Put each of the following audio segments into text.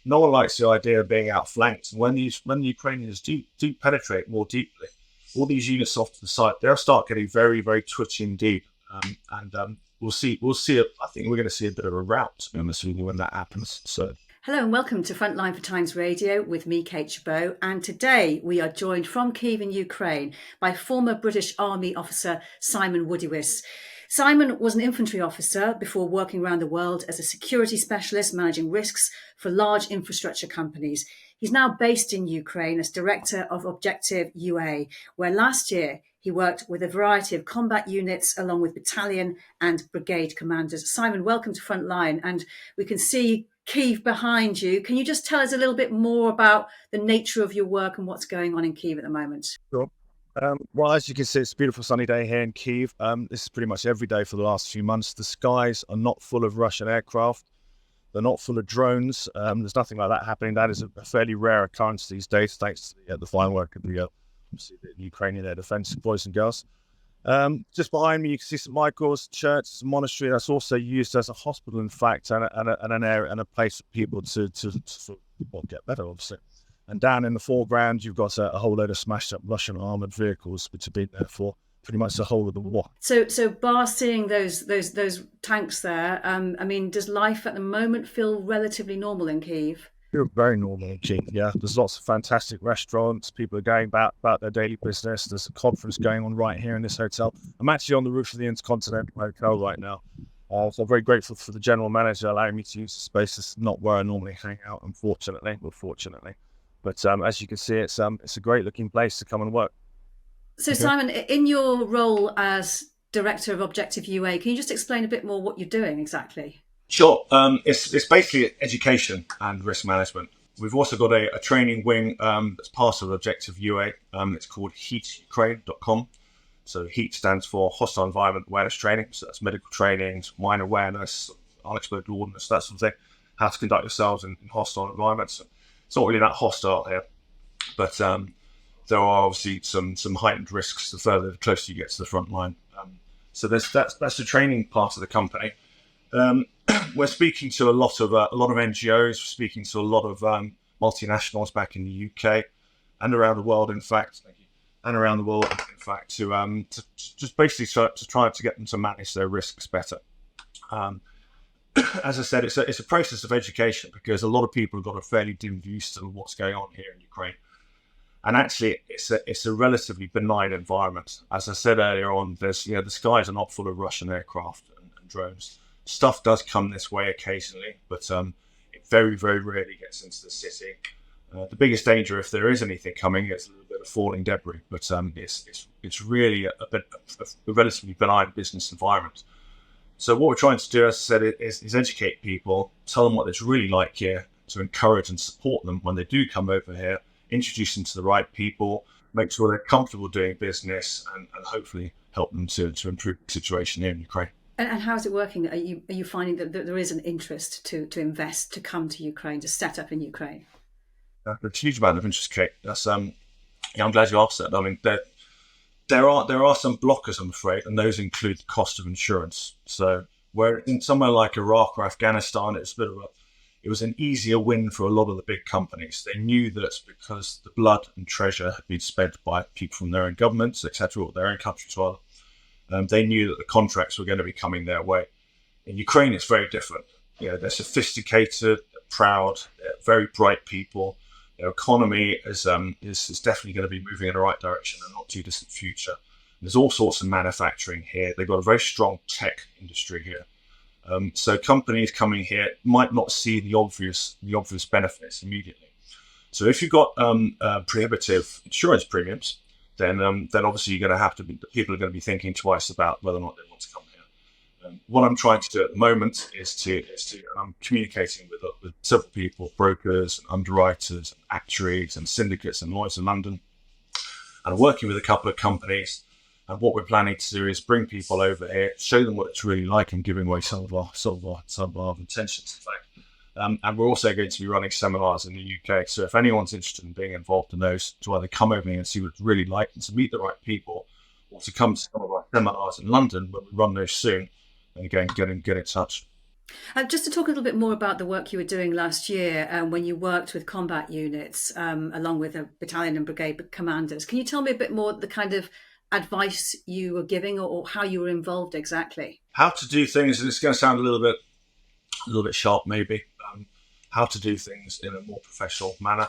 no one likes the idea of being outflanked. And when the Ukrainians do penetrate more deeply, all these units off to the side, they'll start getting very, very twitchy and deep. We'll see. I think we're going to see a bit of a rout, to be honest with you, when that happens. So. Hello and welcome to Frontline for Times Radio with me, Kate Chabot. And today we are joined from Kiev in Ukraine by former British Army officer Simon Woodiwiss. Simon was an infantry officer before working around the world as a security specialist managing risks for large infrastructure companies. He's now based in Ukraine as director of Objective UA, where last year he worked with a variety of combat units along with battalion and brigade commanders. Simon, welcome to Frontline. And we can see Kiev behind you. Can you just tell us a little bit more about the nature of your work and what's going on in Kiev at the moment? Sure. Well, as you can see, it's a beautiful sunny day here in Kiev. This is pretty much every day for the last few months. The skies are not full of Russian aircraft. They're not full of drones. There's nothing like that happening. That is a fairly rare occurrence these days, thanks to the fine work of the Ukrainian Air Defense boys and girls. Just behind me, you can see St. Michael's Church, monastery. That's also used as a hospital, in fact, and an area and a place for people to get better, obviously. And down in the foreground, you've got a whole load of smashed up Russian armored vehicles, which have been there for pretty much the whole of the war. So bar seeing those tanks there, does life at the moment feel relatively normal in Kiev? Feel very normal in Kiev, yeah. There's lots of fantastic restaurants. People are going about their daily business. There's a conference going on right here in this hotel. I'm actually on the roof of the Intercontinental Hotel right now. So I'm very grateful for the general manager allowing me to use the space. It's not where I normally hang out, unfortunately, or fortunately. But as you can see, it's a great looking place to come and work. So Simon, in your role as director of Objective UA, can you just explain a bit more what you're doing exactly? Sure. It's basically education and risk management. We've also got a training wing that's part of Objective UA. It's called heatukraine.com. So HEAT stands for Hostile Environment Awareness Training. So that's medical training, mine awareness, unexploded ordnance, that sort of thing. How to conduct yourselves in hostile environments. It's not really that hostile here, but there are obviously some heightened risks the closer you get to the front line. So that's the training part of the company. We're speaking to a lot of NGOs. We're speaking to a lot of multinationals back in the UK and around the world. In fact, to just basically to try to get them to manage their risks better. As I said, it's a process of education because a lot of people have got a fairly dim view to what's going on here in Ukraine. And actually, it's a relatively benign environment. As I said earlier on, the skies are not full of Russian aircraft and drones. Stuff does come this way occasionally, but it very, very rarely gets into the city. The biggest danger, if there is anything coming, is a little bit of falling debris. But it's really a relatively benign business environment. So what we're trying to do, as I said, is educate people, tell them what it's really like here, to encourage and support them when they do come over here, introduce them to the right people, make sure they're comfortable doing business, and hopefully help them to improve the situation here in Ukraine. And how is it working? Are you finding that there is an interest to invest, to come to Ukraine, to set up in Ukraine? There's a huge amount of interest, Kate. That's I'm glad you asked that. I mean, there are some blockers, I'm afraid, and those include the cost of insurance. So where in somewhere like Iraq or Afghanistan, it was an easier win for a lot of the big companies. They knew that because the blood and treasure had been spent by people from their own governments, etc., or their own countries rather. They knew that the contracts were going to be coming their way. In Ukraine, it's very different. They're sophisticated, they're proud, they're very bright people. Their economy is definitely going to be moving in the right direction in the not too distant future. There's all sorts of manufacturing here. They've got a very strong tech industry here. So companies coming here might not see the obvious benefits immediately. So if you've got prohibitive insurance premiums, then obviously people are going to be thinking twice about whether or not they want to come here. What I'm trying to do at the moment is I'm communicating with several people, brokers, and underwriters, and actuaries, and syndicates, and lawyers in London, and I'm working with a couple of companies. And what we're planning to do is bring people over here, show them what it's really like, and giving away some of our intentions, in fact. And we're also going to be running seminars in the UK. So if anyone's interested in being involved in those, to either come over here and see what it's really like and to meet the right people, or to come to some of our seminars in London when we run those soon, and again, get in touch. Just to talk a little bit more about the work you were doing last year when you worked with combat units along with a battalion and brigade commanders. Can you tell me a bit more the kind of advice you were giving or how you were involved exactly? How to do things, and it's going to sound a little bit sharp maybe. How to do things in a more professional manner,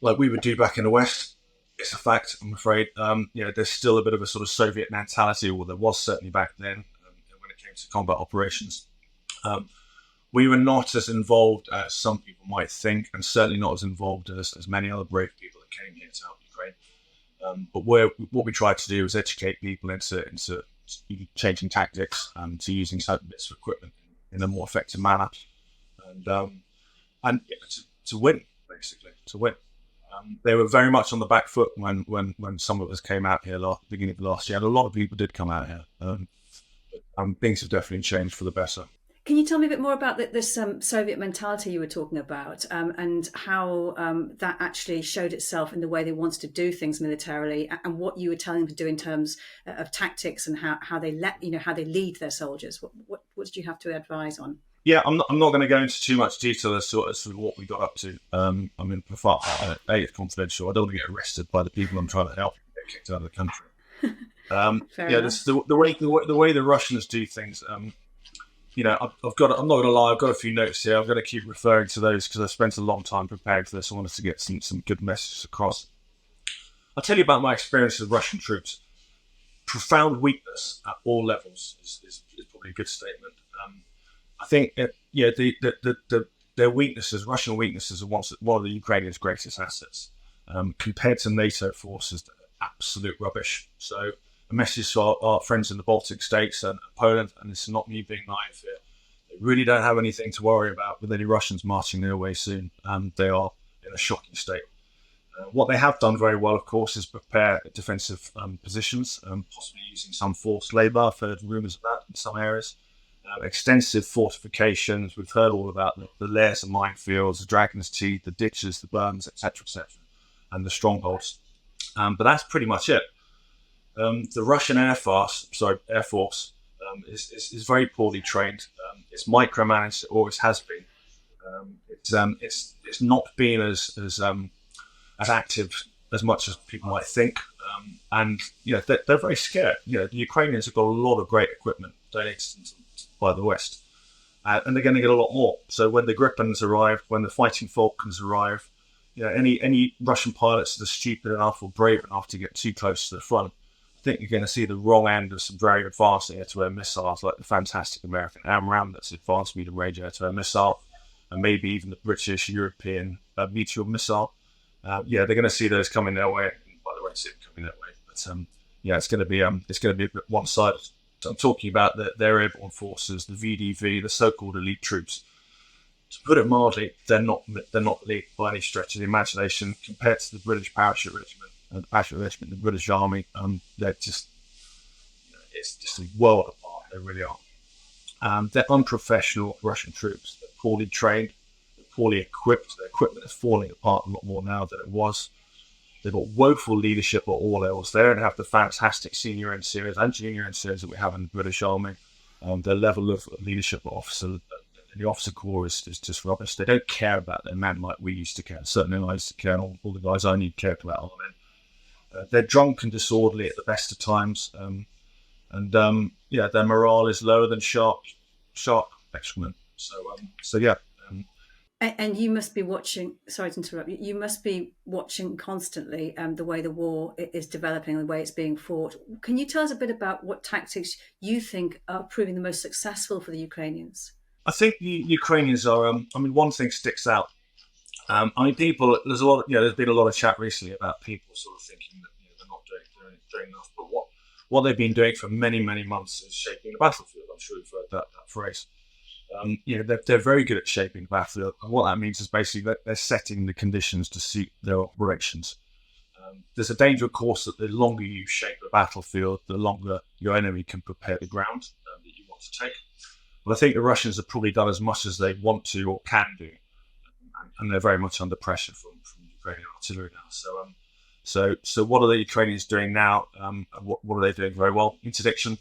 like we would do back in the West. It's a fact, I'm afraid. There's still a bit of a sort of Soviet mentality, or there was certainly back then when it came to combat operations. We were not as involved as some people might think, and certainly not as involved as many other brave people that came here to help Ukraine. But what we tried to do was educate people into changing tactics, to using certain bits of equipment in a more effective manner, and to win, basically, to win. They were very much on the back foot when some of us came out here beginning of last year, and a lot of people did come out here. Things have definitely changed for the better. Can you tell me a bit more about this Soviet mentality you were talking about, and how that actually showed itself in the way they wanted to do things militarily, and what you were telling them to do in terms of tactics and how they lead their soldiers? What did you have to advise on? Yeah, I'm not going to go into too much detail as to what we got up to. It's confidential. I don't want to get arrested by the people I'm trying to help and get kicked out of the country. This, the way the Russians do things. I'm not going to lie. I've got a few notes here. I'm going to keep referring to those because I spent a long time preparing for this. I wanted to get some good messages across. I'll tell you about my experience with Russian troops. Profound weakness at all levels is probably a good statement. I think their weaknesses, Russian weaknesses, are one of the Ukrainians' greatest assets. Compared to NATO forces, they're absolute rubbish. So a message to our friends in the Baltic states and Poland, and this is not me being naive here, they really don't have anything to worry about with any Russians marching their way soon. They are in a shocking state. What they have done very well, of course, is prepare defensive positions, possibly using some forced labour. I've heard rumours of that in some areas. Extensive fortifications. We've heard all about the layers of minefields, the Dragon's Teeth, the ditches, the berms, etc., and the strongholds. But that's pretty much it. The Russian Air Force is very poorly trained. It's micromanaged, or it has been. It's not been as active as much as people might think, and they're very scared. The Ukrainians have got a lot of great equipment donated by the West, and they're going to get a lot more. So when the Gripens arrive, when the Fighting Falcons arrive, any Russian pilots that are stupid enough or brave enough to get too close to the front, I think you're going to see the wrong end of some very advanced air-to-air missiles, like the fantastic American AMRAAM, that's advanced medium-range air-to-air missile, and maybe even the British European Meteor missile. They're going to see those coming their way. By the way, see them coming their way. But it's going to be a bit one-sided. So I'm talking about their airborne forces, the VDV, the so-called elite troops. To put it mildly, they're not elite by any stretch of the imagination compared to the British Parachute Regiment and the British Army. They're just, it's just a world apart. They really are. They're unprofessional Russian troops. They're poorly trained, they're poorly equipped. Their equipment is falling apart a lot more now than it was. They've got woeful leadership at all levels. They don't have the fantastic senior engineers and junior engineers that we have in the British Army. Their level of leadership at the officer corps is just rubbish. They don't care about their men like we used to care. Certainly I used to care, and all the guys I knew cared about our men. They're drunk and disorderly at the best of times. Their morale is lower than shark excrement. And you must be watching, sorry to interrupt you must be watching constantly the way the war is developing, the way it's being fought. Can you tell us a bit about what tactics you think are proving the most successful for the Ukrainians? I think the Ukrainians are, one thing sticks out. There's been a lot of chat recently about people sort of thinking that they're not doing enough, but what they've been doing for many, many months is shaping the battlefield. I'm sure you've heard that phrase. They're very good at shaping the battlefield, and what that means is basically that they're setting the conditions to suit their operations. There's a danger, of course, that the longer you shape the battlefield, the longer your enemy can prepare the ground that you want to take. But I think the Russians have probably done as much as they want to or can do, and they're very much under pressure from Ukrainian artillery now. So what are the Ukrainians doing now? What are they doing very well? Interdiction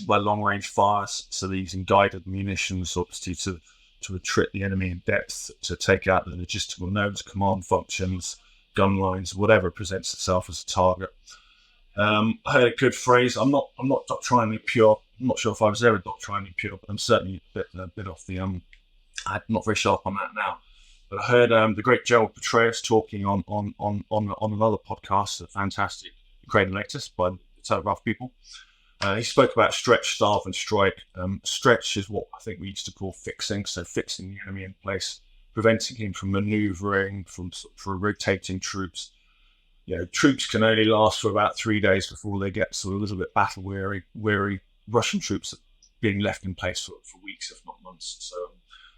by long-range fires. So they're using guided munitions, obviously, to retreat the enemy in depth, to take out the logistical nodes, command functions, gun lines, whatever presents itself as a target. I heard a good phrase. I'm not doctrinally pure. I'm not sure if I was ever doctrinally pure, but I'm certainly a bit off the I'm not very sharp on that now. But I heard the great Gerald Petraeus talking on another podcast, a fantastic Ukrainian latest by the Telegraph people. He spoke about stretch, starve, and strike. Stretch is what I think we used to call fixing, so fixing the enemy in place, preventing him from manoeuvring, for rotating troops. Troops can only last for about 3 days before they get sort of a little bit battle weary. Russian troops are being left in place for weeks, if not months.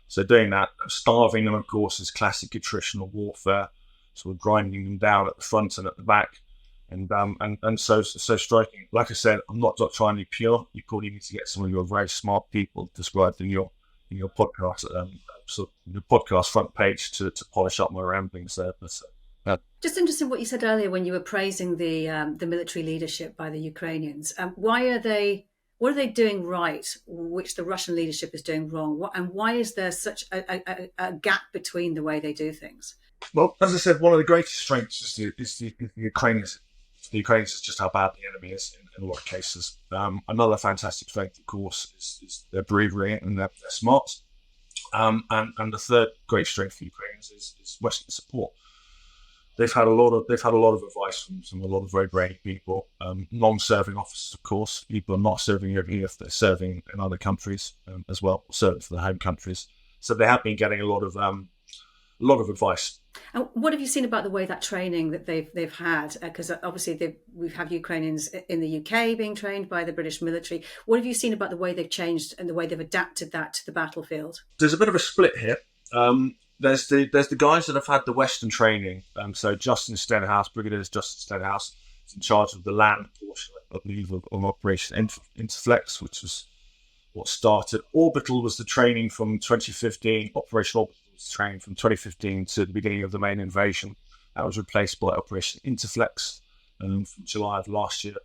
So doing that, starving them, of course, is classic attritional warfare, sort of grinding them down at the front and at the back. And so striking. Like I said, I'm not doctrinally pure. You probably need to get some of your very smart people described in your podcast, the podcast front page to polish up my ramblings there. But, just interesting what you said earlier when you were praising the military leadership by the Ukrainians. What are they doing right, which the Russian leadership is doing wrong? And why is there such a gap between the way they do things? Well, as I said, one of the greatest strengths is the Ukrainians. The Ukrainians is just how bad the enemy is in a lot of cases. Another fantastic strength, of course, is their bravery and their smarts. And the third great strength for Ukrainians is Western support. They've had a lot of advice from a lot of very brave people, non-serving officers, of course. People are not serving over here; they're serving in other countries as well, serving for their home countries. So they have been getting a lot of advice. And what have you seen about the way that training that they've had? Because obviously we have Ukrainians in the UK being trained by the British military. What have you seen about the way they've changed and the way they've adapted that to the battlefield? There's a bit of a split here. There's the guys that have had the Western training. So Justin Stenhouse, Brigadier Justin Stenhouse, is in charge of the land portion, I believe, of Operation Interflex, which was what started. Orbital was the training from 2015. Operation Orbital was training from 2015 to the beginning of the main invasion. That was replaced by Operation Interflex from July of last year.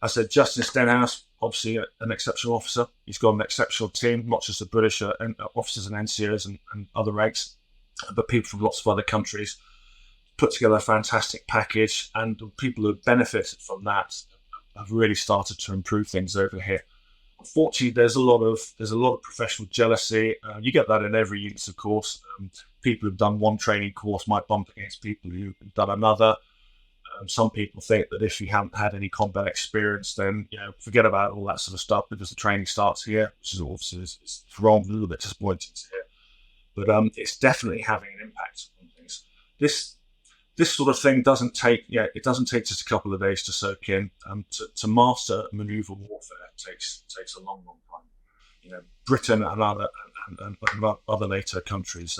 I said Justin Stenhouse, obviously an exceptional officer. He's got an exceptional team, not just the British officers and NCOs and other ranks, but people from lots of other countries. Put together a fantastic package, and the people who have benefited from that have really started to improve things over here. Unfortunately, there's a lot of professional jealousy. You get that in every unit, of course. People who've done one training course might bump against people who've done another. Some people think that if you haven't had any combat experience, then forget about all that sort of stuff because the training starts here, which is obviously is wrong, a little bit disappointing to hear. But it's definitely having an impact on things. This sort of thing doesn't take just a couple of days to soak in. To master maneuver warfare takes a long time. Britain and other NATO countries.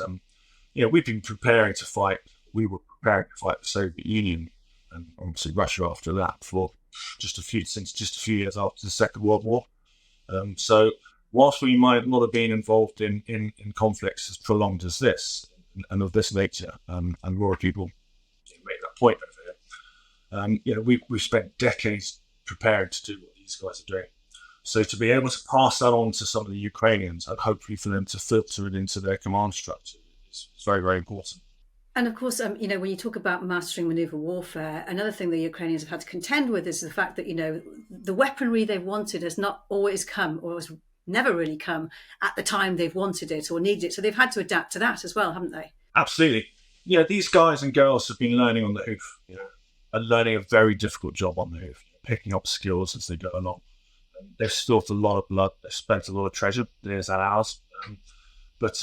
We've been preparing to fight. We were preparing to fight the Soviet Union and obviously Russia after that for just a few years after the Second World War. So whilst we might not have been involved in conflicts as prolonged as this and of this nature, and a lot of people make that point over here, we've spent decades preparing to do what these guys are doing. So to be able to pass that on to some of the Ukrainians and hopefully for them to filter it into their command structure is very, very important. And of course, when you talk about mastering manoeuvre warfare, another thing the Ukrainians have had to contend with is the fact that, the weaponry they've wanted has not always come or has never really come at the time they've wanted it or needed it. So they've had to adapt to that as well, haven't they? Absolutely. These guys and girls have been learning on the hoof, and learning a very difficult job on the hoof, picking up skills as they go along. They've spilt a lot of blood. They've spent a lot of treasure, theirs and ours. But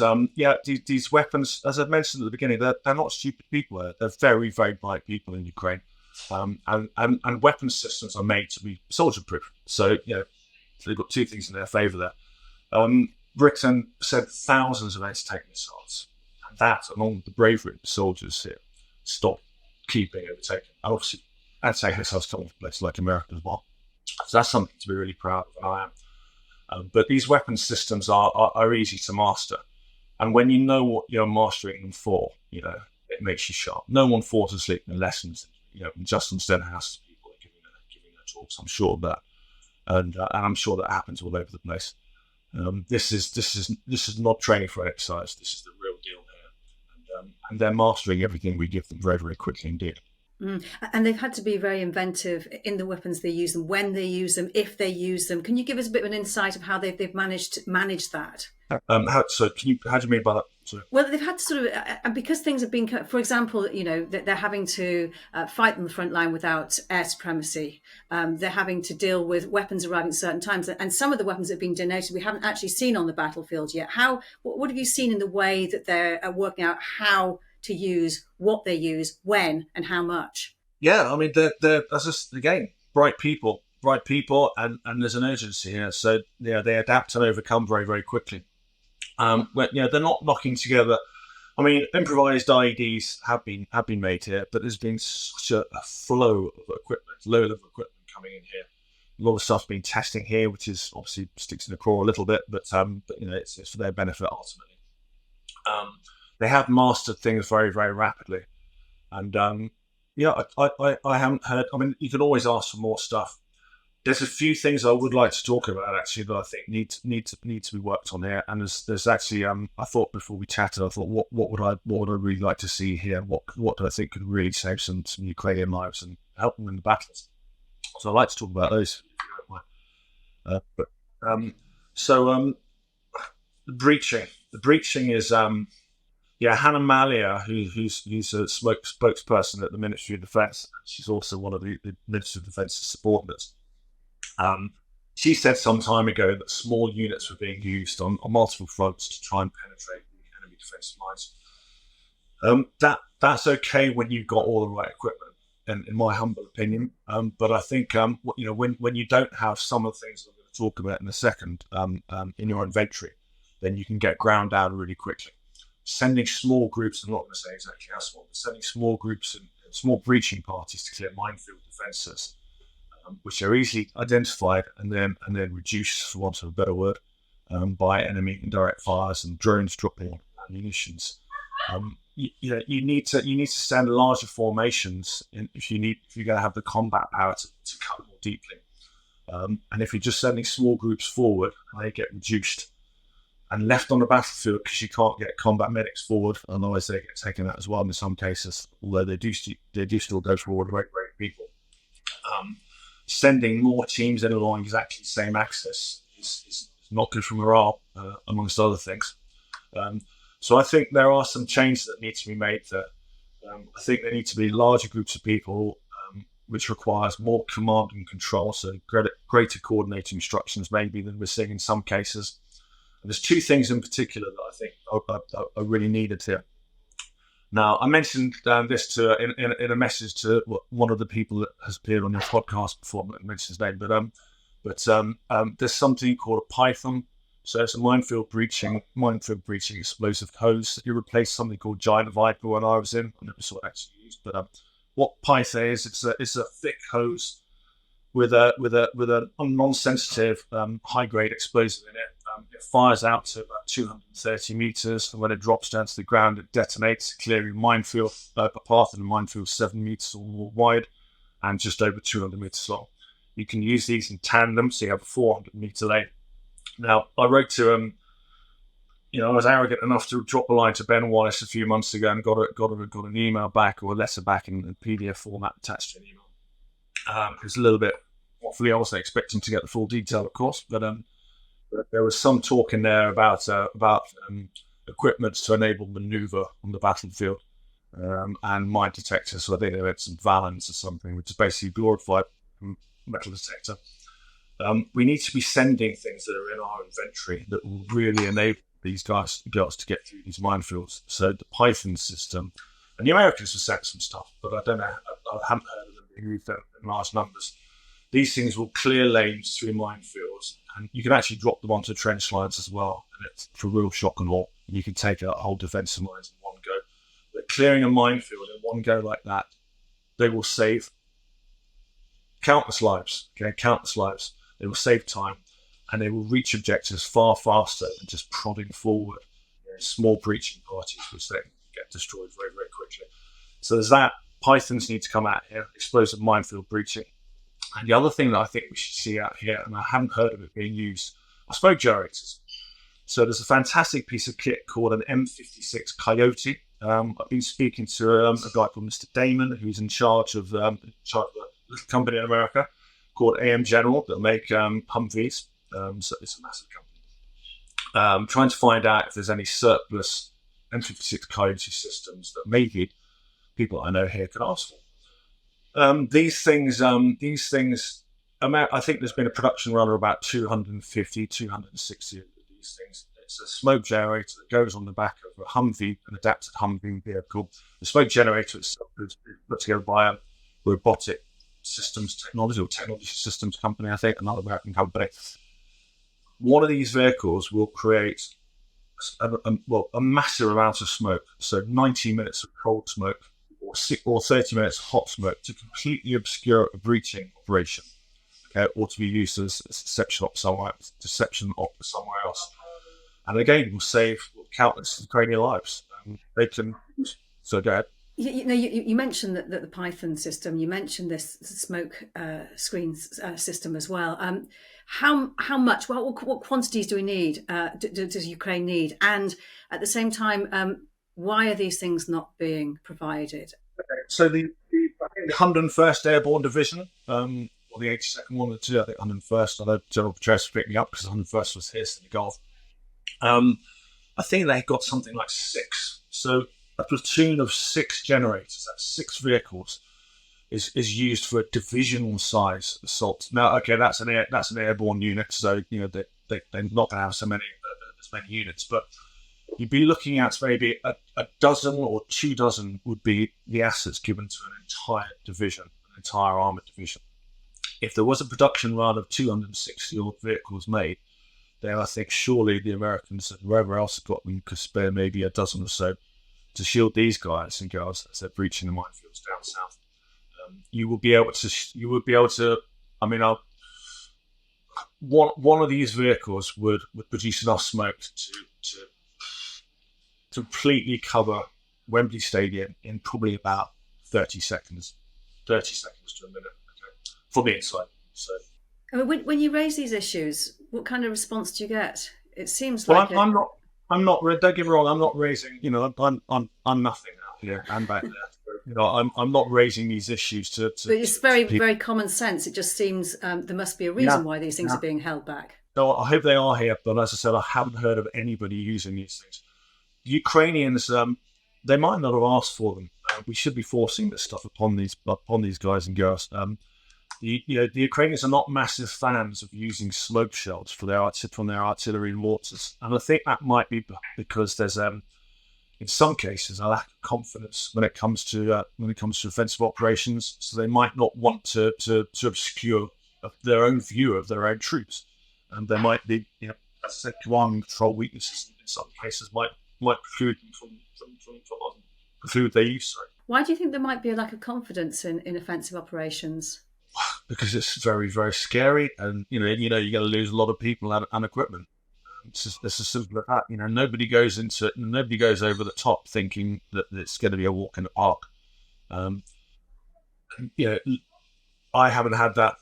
these weapons, as I mentioned at the beginning, they're not stupid people. They're very, very bright people in Ukraine. And weapon systems are made to be soldier-proof. So, they've got two things in their favour there. Britain sent thousands of anti-tank missiles. And that, along with the bravery of the soldiers here, stopped Kiev being overtaken. And obviously, anti-tank missiles come from places like America as well. So that's something to be really proud of, and I am. But these weapon systems are easy to master. And when you know what you're mastering them for, it makes you sharp. No one falls asleep in lessons just on Stenhouse people are giving their talks. I'm sure of that, and I'm sure that happens all over the place. This is not training for an exercise. This is the real deal here, and they're mastering everything we give them very, very quickly indeed. And they've had to be very inventive in the weapons they use them, when they use them, if they use them. Can you give us a bit of an insight of how they've managed to manage that? How do you mean by that? Sorry. Well, they've had to sort of, and because things have been, for example, they're having to fight on the front line without air supremacy. They're having to deal with weapons arriving at certain times, and some of the weapons that have been donated we haven't actually seen on the battlefield yet. What have you seen in the way that they're working out how to use, what they use, when, and how much? Yeah, I mean, they're that's just, again, bright people, and there's an urgency here. So they adapt and overcome very, very quickly. But they're not knocking together. I mean, improvised IEDs have been made here, but there's been such a flow of equipment, low level equipment coming in here. A lot of stuff's been testing here, which is obviously sticks in the craw a little bit, but it's for their benefit ultimately. They have mastered things very, very rapidly, and I haven't heard. I mean, you can always ask for more stuff. There's a few things I would like to talk about actually that I think need to be worked on here. And there's actually I thought before we chatted, I thought what would I really like to see here? What do I think could really save some Ukrainian lives and help them in the battles? So I'd like to talk about those, if you don't mind. The breaching. The breaching is Hannah Malia, who's a spokesperson at the Ministry of Defence. She's also one of the Ministry of Defence's subordinates. She said some time ago that small units were being used on multiple fronts to try and penetrate the enemy defensive lines. That's okay when you've got all the right equipment, in my humble opinion. But I think when you don't have some of the things I'm going to talk about in a second in your inventory, then you can get ground down really quickly. Sending small groups, I'm not going to say exactly how small, but sending small groups and small breaching parties to clear minefield defences, which are easily identified and then reduced, for want of a better word, by enemy indirect fires and drones dropping munitions. You need to send larger formations if you're going to have the combat power to cut more deeply. And if you're just sending small groups forward, they get reduced and left on the battlefield because you can't get combat medics forward, otherwise they get taken out as well in some cases. Although they do still go forward, great people. Sending more teams in along exactly the same axis is not good for morale, amongst other things. So I think there are some changes that need to be made there. I think there need to be larger groups of people, which requires more command and control, so greater coordinated instructions maybe than we're seeing in some cases. And there's two things in particular that I think are really needed here. Now, I mentioned this in a message to one of the people that has appeared on your podcast before. I'm not going to mention his name, but there's something called a Python. So it's a minefield breaching explosive hose. You replace something called Giant Viper when I was in. I never saw it actually used, but what Python is, it's a thick hose with a non-sensitive high grade explosive in it. It fires out to about 230 meters, and when it drops down to the ground, it detonates, clearing minefield, a path in the minefield 7 meters or more wide and just over 200 meters long. You can use these in tandem, so you have a 400 meter lane. Now, I wrote to I was arrogant enough to drop a line to Ben Wallace a few months ago and got an email back, or a letter back in PDF format attached to an email. It was a little bit, hopefully I wasn't expecting to get the full detail, of course, but there was some talk in there about equipment to enable maneuver on the battlefield and mine detectors. So I think they had some Valens or something, which is basically glorified metal detector. We need to be sending things that are in our inventory that will really enable these guys and girls to get through these minefields. So the Python system, and the Americans have sent some stuff, but I don't know, I haven't heard of them being used in large numbers. These things will clear lanes through minefields, and you can actually drop them onto trench lines as well, and it's for real shock and awe. You can take out whole defensive lines in one go. But clearing a minefield in one go like that, they will save countless lives. Countless lives. They will save time, and they will reach objectives far faster than just prodding forward small breaching parties, which then get destroyed very, very quickly. So there's that. Pythons need to come out here, explosive minefield breaching. And the other thing that I think we should see out here, and I haven't heard of it being used, are smoke generators. So there's a fantastic piece of kit called an M56 Coyote. I've been speaking to a guy called Mr. Damon, who's in charge of a little company in America called AM General that make Humvees. So it's a massive company. Trying to find out if there's any surplus M56 Coyote systems that maybe people I know here could ask for. These things, I think there's been a production run of about 250, 260 of these things. It's a smoke generator that goes on the back of a Humvee, an adapted Humvee vehicle. The smoke generator itself is put together by a robotic systems technology or technology systems company, I think, another American company. One of these vehicles will create a massive amount of smoke, so 90 minutes of cold smoke or 30 minutes of hot smoke to completely obscure a breaching operation, okay, or to be used as a deception op somewhere else. And again, will save countless Ukrainian lives. They can. So go ahead. You mentioned that the Python system. You mentioned this smoke screen system as well. How much? What quantities do we need? Does Ukraine need? And at the same time, why are these things not being provided? Okay. So the 101st Airborne Division, or the 82nd one, I think 101st. I know General Petraeus picked me up because 101st was here in the Gulf. I think they got something like 6. So a platoon of 6 generators, that's 6 vehicles, is used for a divisional size assault. Now, okay, that's an airborne unit, so they're not going to have as many units, but you'd be looking at maybe a dozen or 2 dozen would be the assets given to an entire division, an entire armoured division. If there was a production run of 260 odd vehicles made, then I think surely the Americans and whoever else got them could spare maybe a dozen or so to shield these guys and girls as they're breaching the minefields down south. You will be able to. I mean, one of these vehicles would produce enough smoke to completely cover Wembley Stadium in probably about 30 seconds to a minute, okay, from the inside. So, I mean, when you raise these issues, what kind of response do you get? It seems well, like I'm not. Don't get me wrong. I'm not raising. I'm nothing out here and back there. I'm not raising these issues to. But it's very common sense. It just seems there must be a reason why these things are being held back. No, I hope they are here, but as I said, I haven't heard of anybody using these things. The Ukrainians, they might not have asked for them. We should be forcing this stuff upon these guys and girls. The Ukrainians are not massive fans of using smoke shells from their artillery and mortars, and I think that might be because there's, in some cases, a lack of confidence when it comes to offensive operations. So they might not want to obscure their own view of their own troops, and there might be, as I said, command and control weaknesses in some cases might preclude them from their use. Sorry. Why do you think there might be a lack of confidence in offensive operations? Because it's very, very scary, and you're going to lose a lot of people and equipment. It's as simple as that. Nobody goes over the top thinking that it's going to be a walk in the park. I haven't had that.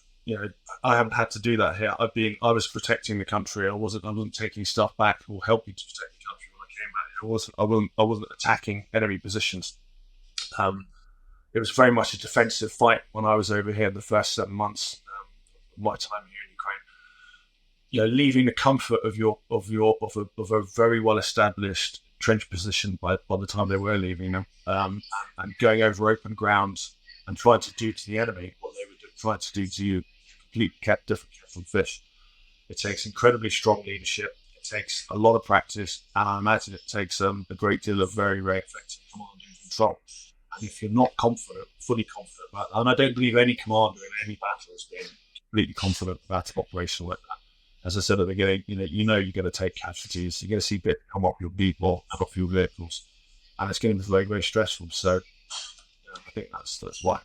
I haven't had to do that here. I was protecting the country. I wasn't taking stuff back or helping to protect the country when I came back here. I wasn't attacking enemy positions. It was very much a defensive fight when I was over here the first 7 months of my time here in Ukraine. Leaving the comfort of a very well established trench position by the time they were leaving them, and going over open ground and trying to do to the enemy what they were trying to do to you, completely kept different from fish. It takes incredibly strong leadership. It takes a lot of practice, and I imagine it takes a great deal of very, very effective command and control. And if you're not fully confident about that, and I don't believe any commander in any battle has been completely confident about an operation like that. As I said at the beginning, you're going to take casualties. You're going to see bits come off your people and off your vehicles, and it's going to be very, very stressful. So, I think that's why.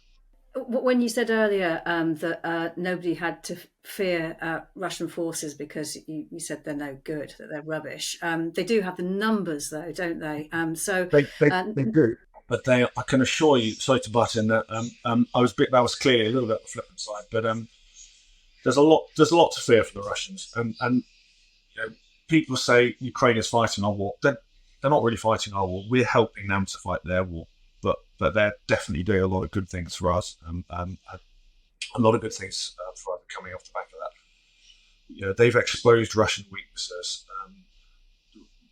When you said earlier that nobody had to fear Russian forces because you said they're no good, that they're rubbish. They do have the numbers, though, don't they? They do. But I can assure you, sorry to butt in, that that was clearly a little bit on the flippant side, but there's a lot to fear for the Russians, and people say Ukraine is fighting our war. They're not really fighting our war. We're helping them to fight their war, but they're definitely doing a lot of good things for us, a lot of good things for us coming off the back of that. They've exposed Russian weaknesses.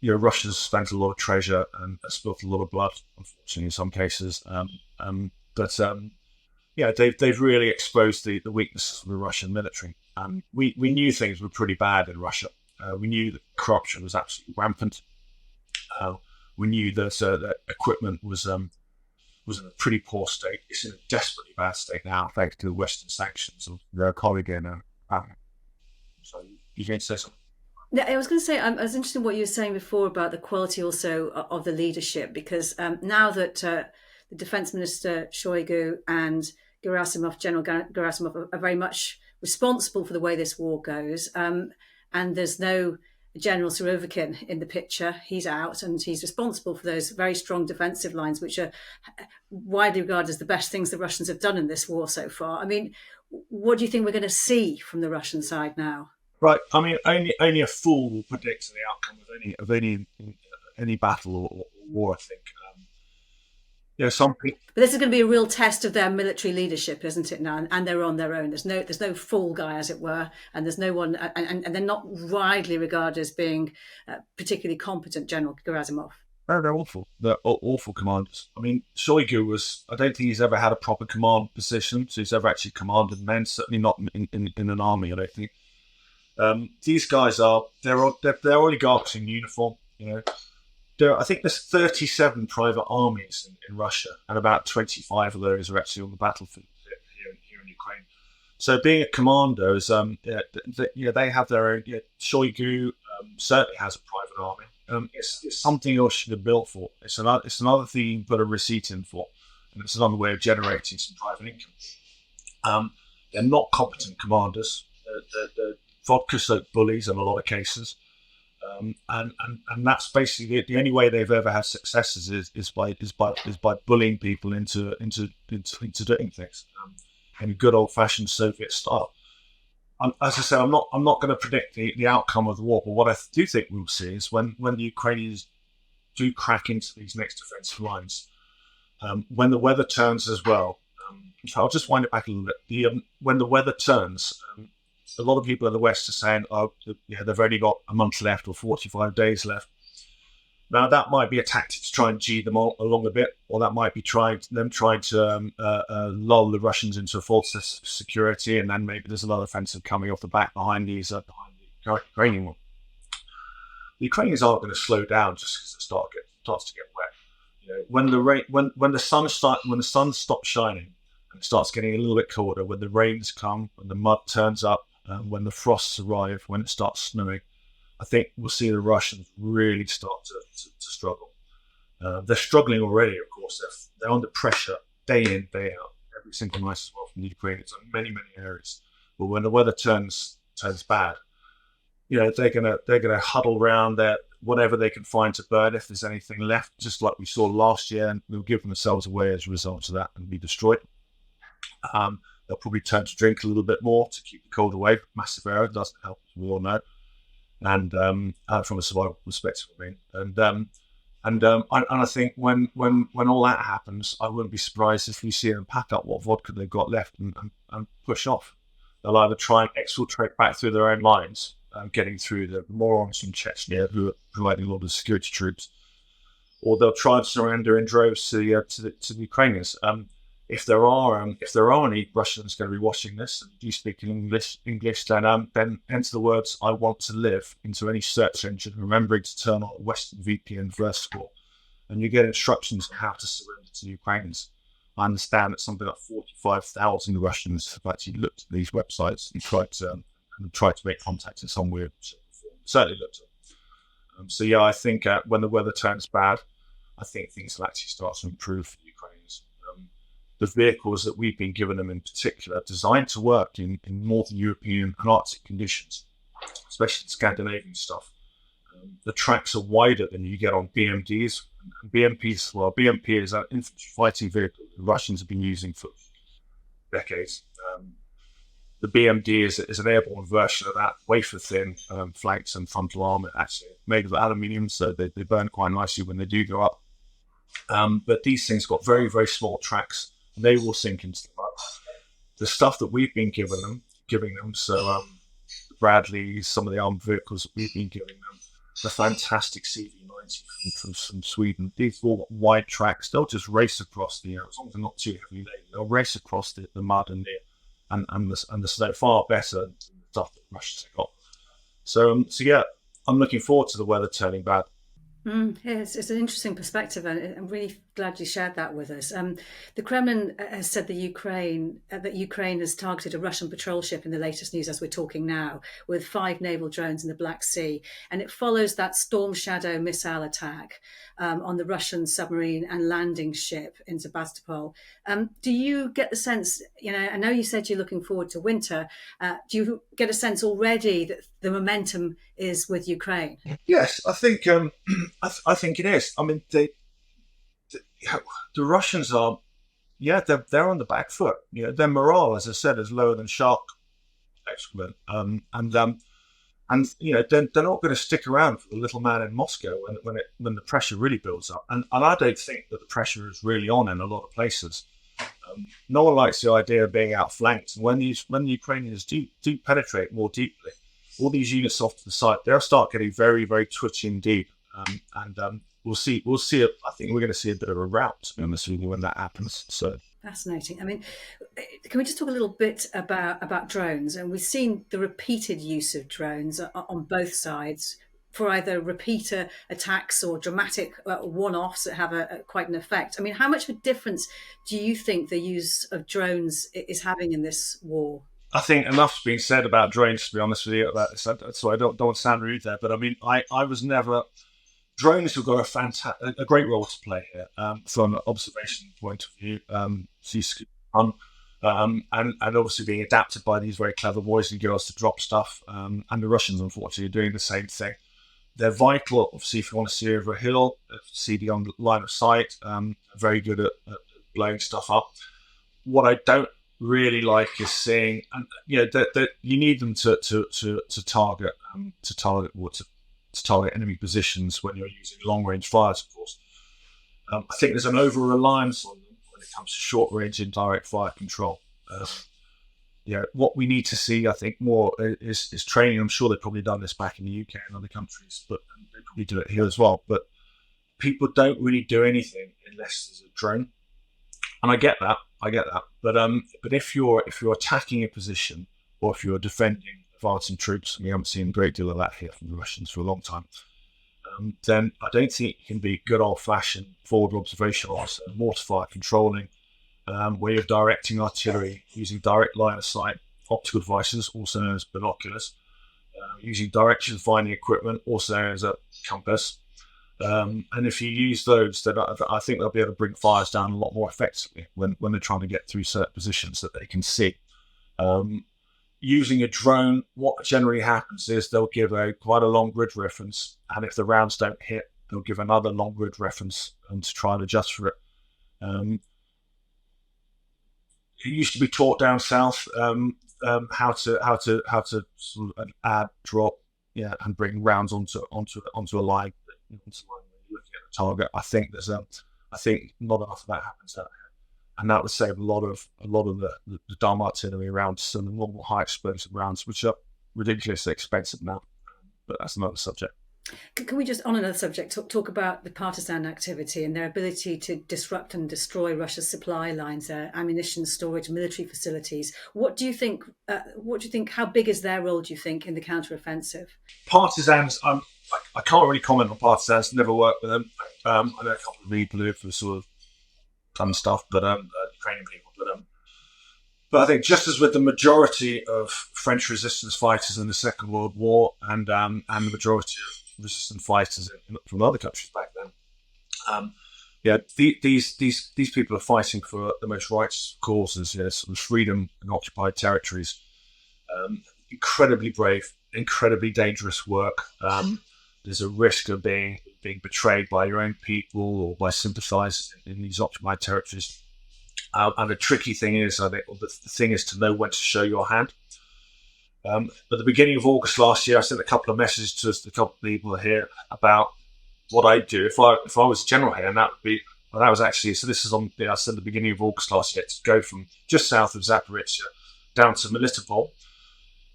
Russia's spent a lot of treasure and spilt a lot of blood, unfortunately, in some cases. They've really exposed the weaknesses of the Russian military. We knew things were pretty bad in Russia. We knew that corruption was absolutely rampant. We knew that that equipment was in a pretty poor state. It's in a desperately bad state now, thanks to the Western sanctions of their colleague in. So you going to say something? Yeah, I was going to say, I was interested in what you were saying before about the quality also of the leadership, because now that the Defense Minister Shoigu and General Gerasimov are very much responsible for the way this war goes, and there's no General Surovikin in the picture. He's out, and he's responsible for those very strong defensive lines, which are widely regarded as the best things the Russians have done in this war so far. I mean, what do you think we're going to see from the Russian side now? Right. I mean, only a fool will predict the outcome of any battle or war, I think. Some people. But this is going to be a real test of their military leadership, isn't it now? And they're on their own. There's no fall guy, as it were, and there's no one, and they're not widely regarded as being particularly competent. General Gerasimov. No, they're awful. They're awful commanders. I mean, Shoigu I don't think he's ever had a proper command position, so he's ever actually commanded men. Certainly not in an army, I don't think. These guys they're oligarchs in uniform. I think there's 37 private armies in Russia, and about 25 of those are actually on the battlefield here in Ukraine. So being a commander is, they have their own. Shoigu certainly has a private army. It's something else should have built for. It's another thing you can put a receipt in for, and it's another way of generating some private income. They're not competent commanders. They're vodka-soaked bullies in a lot of cases. And that's basically it. The only way they've ever had successes is by bullying people into doing things in a good old-fashioned Soviet style. As I said, I'm not going to predict the outcome of the war, but what I do think we'll see is when the Ukrainians do crack into these next defensive lines, when the weather turns as well. I'll just wind it back a little bit. When the weather turns. A lot of people in the West are saying, they've only got a month left or 45 days left. Now, that might be a tactic to try and G them along a bit, or that might be trying to lull the Russians into a false security, and then maybe there's another offensive coming off the back behind the Ukrainian one. The Ukrainians aren't going to slow down just because it starts to get wet. When the sun stops shining and it starts getting a little bit colder, when the rains come, when the mud turns up, when the frosts arrive, when it starts snowing, I think we'll see the Russians really start to struggle. They're struggling already, of course. They're under pressure day in, day out, every single night as well from the Ukrainians in many, many areas. But when the weather turns bad, they're gonna huddle around there, whatever they can find to burn, if there's anything left, just like we saw last year, and they'll give themselves away as a result of that and be destroyed. They'll probably turn to drink a little bit more to keep the cold away. Massive error, doesn't help, as we all know. And from a survival perspective, I mean, and I think when all that happens, I wouldn't be surprised if we see them pack up what vodka they've got left and push off. They'll either try and exfiltrate back through their own lines, getting through the morons from Chechnya who are providing a lot of security troops, or they'll try and surrender in droves to the Ukrainians. If there are any Russians going to be watching this and do speak English, then enter the words "I want to live" into any search engine, remembering to turn on a Western VPN first of all, and you get instructions on how to surrender to the Ukrainians. I understand that something like 45,000 Russians have actually looked at these websites and tried to make contact in some weird form. Certainly looked at them. So I think when the weather turns bad, I think things will actually start to improve for the Ukrainians. The vehicles that we've been given them in particular are designed to work in Northern European and Arctic conditions, especially Scandinavian stuff. The tracks are wider than you get on BMDs, And BMPs, well, BMP is an infantry fighting vehicle the Russians have been using for decades. The BMD is an airborne version of that, wafer thin flanks and frontal armor, actually made of aluminium, so they burn quite nicely when they do go up. But these things got very, very small tracks. They will sink into the mud. The stuff that we've been giving them, so Bradleys, some of the armed vehicles that we've been giving them, the fantastic CV90 from Sweden. These all got wide tracks. They'll just race across the air, as long as they're not too heavily laden. They'll race across the mud and the snow far better than the stuff that Russians have got. So yeah, I'm looking forward to the weather turning bad. Yes, it's an interesting perspective, and I'm really glad you shared that with us. The Kremlin has said that Ukraine has targeted a Russian patrol ship in the latest news as we're talking now, with 5 naval drones in the Black Sea, and it follows that Storm Shadow missile attack on the Russian submarine and landing ship in Sebastopol. Do you get the sense? I know you said you're looking forward to winter. Do you get a sense already that the momentum is with Ukraine? Yes, I think I think it is. I mean, the Russians are, they're on the back foot. Their morale, as I said, is lower than shark excrement, and they're not going to stick around for the little man in Moscow when the pressure really builds up. And I don't think that the pressure is really on in a lot of places. No one likes the idea of being outflanked. And when the Ukrainians do penetrate more deeply, all these units off to the side, they'll start getting very, very twitching deep. We'll see. I think we're going to see a bit of a rout, to be honest with you, when that happens. So fascinating. I mean, can we just talk a little bit about drones? And we've seen the repeated use of drones on both sides for either repeater attacks or dramatic one-offs that have quite an effect. I mean, how much of a difference do you think the use of drones is having in this war? I think enough's been said about drones, to be honest with you. So I don't want to sound rude there, but I mean, I was never. Drones have got a great role to play here from an observation point of view. And obviously being adapted by these very clever boys and girls to drop stuff. And the Russians, unfortunately, are doing the same thing. They're vital, obviously, if you want to see over a hill, see the on line of sight. Very good at blowing stuff up. What I don't really like is seeing, and that you need them to target enemy positions when you're using long range fires, of course. I think there's an over reliance on them when it comes to short range indirect fire control. What we need to see, I think, more is training. I'm sure they've probably done this back in the UK and other countries, but they probably do it here as well. But people don't really do anything unless there's a drone. And I get that. But if you're attacking a position, or if you're defending advancing troops, and we haven't seen a great deal of that here from the Russians for a long time, then I don't think it can be good old-fashioned forward observation officer, mortar fire controlling, where you're directing artillery using direct line of sight optical devices, also known as binoculars, using direction finding equipment, also known as a compass. And if you use those, then I think they'll be able to bring fires down a lot more effectively when they're trying to get through certain positions that they can see. Using a drone, what generally happens is they'll give quite a long grid reference, and if the rounds don't hit, they'll give another long grid reference to try and adjust for it. It used to be taught down south how to sort of add, drop, and bring rounds onto a line. Looking at the target, I think not enough of that happens out here, and that would save a lot of the dumb artillery rounds and the normal high explosive rounds, which are ridiculously expensive now. But that's another subject. Can we just, on another subject, talk about the partisan activity and their ability to disrupt and destroy Russia's supply lines, their ammunition storage, military facilities? What do you think? How big is their role, do you think, in the counteroffensive? Partisans, I can't really comment on partisans. Never worked with them. I know a couple of people who have sort of done stuff, but Ukrainian people. But I think just as with the majority of French resistance fighters in the Second World War, and the majority of resistance fighters from other countries back then, these people are fighting for the most righteous causes, sort of freedom and occupied territories. Incredibly brave, incredibly dangerous work. there's a risk of being betrayed by your own people or by sympathisers in these occupied territories. And the tricky thing is, I think, the thing is to know when to show your hand. At the beginning of August last year, I sent a couple of messages to a couple of people here about what I'd do if I was general here, and that would be. Well, that was actually, so this is on, I said, the beginning of August last year, to go from just south of Zaporizhzhia down to Melitopol,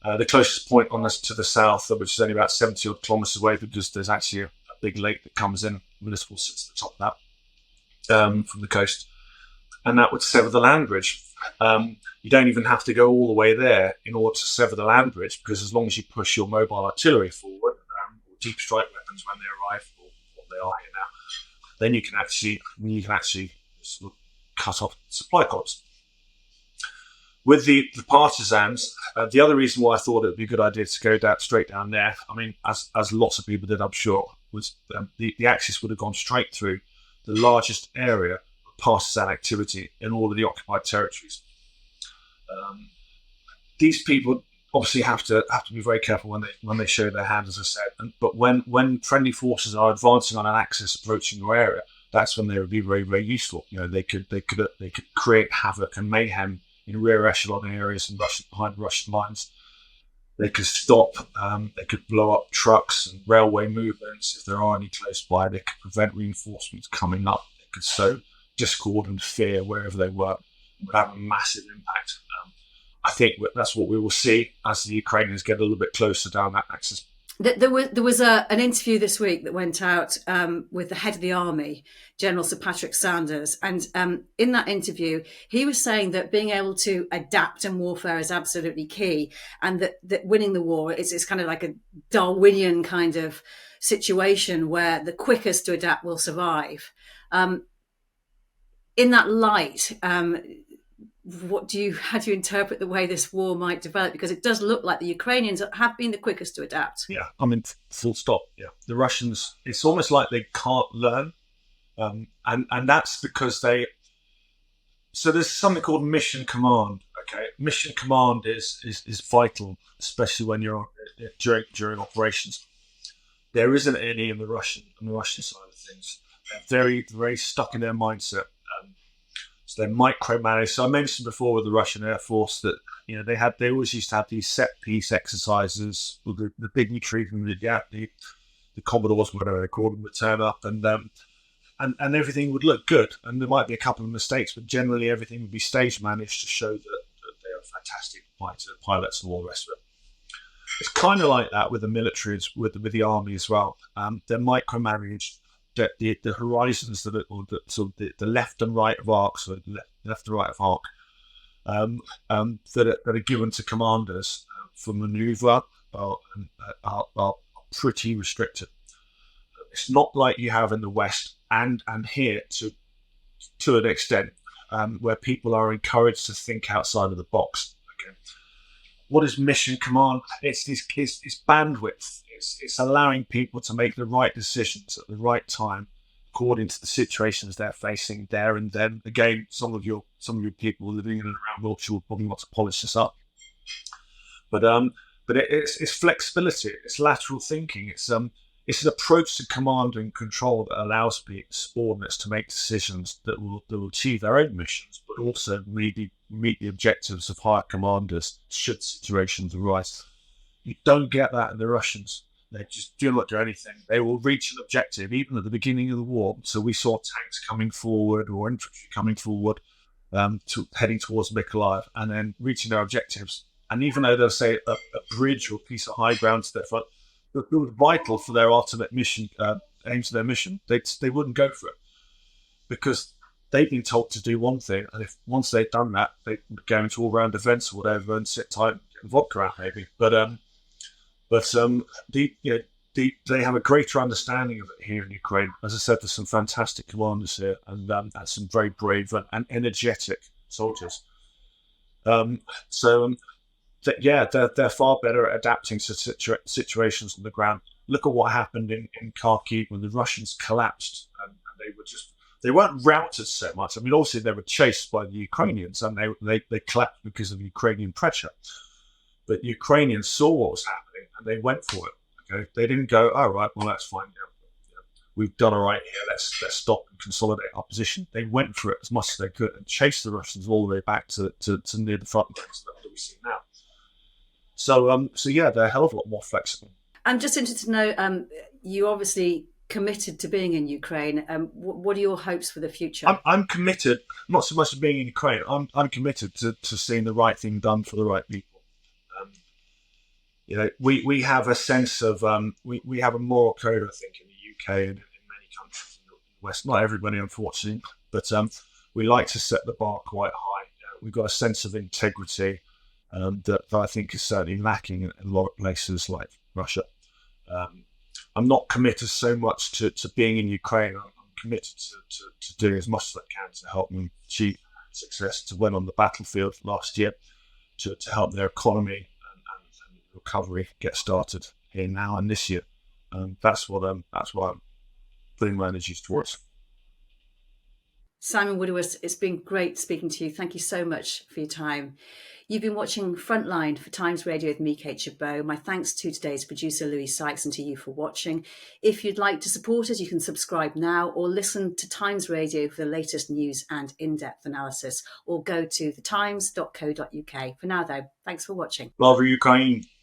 the closest point on this to the south, which is only about 70 odd kilometres away, because there's actually a big lake that comes in. Melitopol sits at the top of that, from the coast. And that would sever the land bridge. You don't even have to go all the way there in order to sever the land bridge, because as long as you push your mobile artillery forward, or deep strike weapons when they arrive, or what they are here now, then you can actually sort of cut off supply cords. With the partisans, the other reason why I thought it would be a good idea to go straight down there, I mean, as lots of people did, I'm sure, was the Axis would have gone straight through the largest area of partisan activity in all of the occupied territories. These people obviously have to be very careful when they show their hand, as I said. But when friendly forces are advancing on an axis approaching your area, that's when they would be very, very useful. They could create havoc and mayhem in rear echelon areas and behind Russian lines. They could stop. They could blow up trucks and railway movements if there are any close by. They could prevent reinforcements coming up. They could sow discord and fear wherever they were. It would have a massive impact. I think that's what we will see as the Ukrainians get a little bit closer down that axis. There was an interview this week that went out with the head of the army, General Sir Patrick Sanders. And in that interview, he was saying that being able to adapt in warfare is absolutely key, and that winning the war is kind of like a Darwinian kind of situation where the quickest to adapt will survive. In that light, how do you interpret the way this war might develop? Because it does look like the Ukrainians have been the quickest to adapt. Yeah, I mean, full stop. Yeah, the Russians, it's almost like they can't learn. And that's because so there's something called mission command. Okay, mission command is vital, especially when you're during operations. There isn't any on the Russian side of things. They're very, very stuck in their mindset. So they micromanage. So I mentioned before with the Russian Air Force that they always used to have these set piece exercises with the big retrieving the Commodores, whatever they call them, would turn up and everything would look good. And there might be a couple of mistakes, but generally everything would be stage managed to show that they are fantastic pilots and all the rest of it. It's kind of like that with the militaries, with the army as well. They're micromanaged. The horizons that the left and right of arc, so the left and right of arc, that are given to commanders for manoeuvre are pretty restricted. It's not like you have in the West and here to an extent, where people are encouraged to think outside of the box. Okay. What is mission command? It's bandwidth. It's allowing people to make the right decisions at the right time, according to the situations they're facing there and then. Again, some of your people living in and around Wiltshire will probably want to polish this up, but it's flexibility. It's lateral thinking. It's an approach to command and control that allows subordinates to make decisions that will achieve their own missions, but also really meet the objectives of higher commanders should situations arise. You don't get that in the Russians. They just do not do anything. They will reach an objective, even at the beginning of the war. So we saw tanks coming forward or infantry coming forward, heading towards Mykolaiv, and then reaching their objectives. And even though they'll say a bridge or a piece of high ground to their front, it was vital for their ultimate mission, aims of their mission, they wouldn't go for it. Because they've been told to do one thing, and if once they've done that, they go into all-round defence or whatever and sit tight and get the vodka out maybe. They have a greater understanding of it here in Ukraine. As I said, there's some fantastic commanders here and some very brave and energetic soldiers. They're far better at adapting to situations on the ground. Look at what happened in Kharkiv when the Russians collapsed and they weren't routed so much. I mean, obviously they were chased by the Ukrainians and they collapsed because of Ukrainian pressure. But Ukrainians saw what was happening and they went for it. Okay, they didn't go, "Oh right, well that's fine. We've done all right here. Let's stop and consolidate our position." They went for it as much as they could and chased the Russians all the way back to near the front lines that we see now. So yeah, they're a hell of a lot more flexible. I'm just interested to know, you obviously committed to being in Ukraine. What are your hopes for the future? I'm committed, not so much to being in Ukraine. I'm committed to seeing the right thing done for the right people. We have a sense of we have a moral code, I think, in the UK and in many countries in the West. Not everybody, unfortunately, but we like to set the bar quite high. We've got a sense of integrity that I think is certainly lacking in a lot of places like Russia. I'm not committed so much to being in Ukraine. I'm committed to doing as much as I can to help them achieve success, to win on the battlefield last year, to help their economy and recovery get started here now and this year. That's what I'm putting my energies towards. Simon Woodiwiss, it's been great speaking to you. Thank you so much for your time. You've been watching Frontline for Times Radio with me, Kate Chabot. My thanks to today's producer, Louis Sykes, and to you for watching. If you'd like to support us, you can subscribe now or listen to Times Radio for the latest news and in-depth analysis, or go to thetimes.co.uk. For now, though, thanks for watching. Love Ukraine.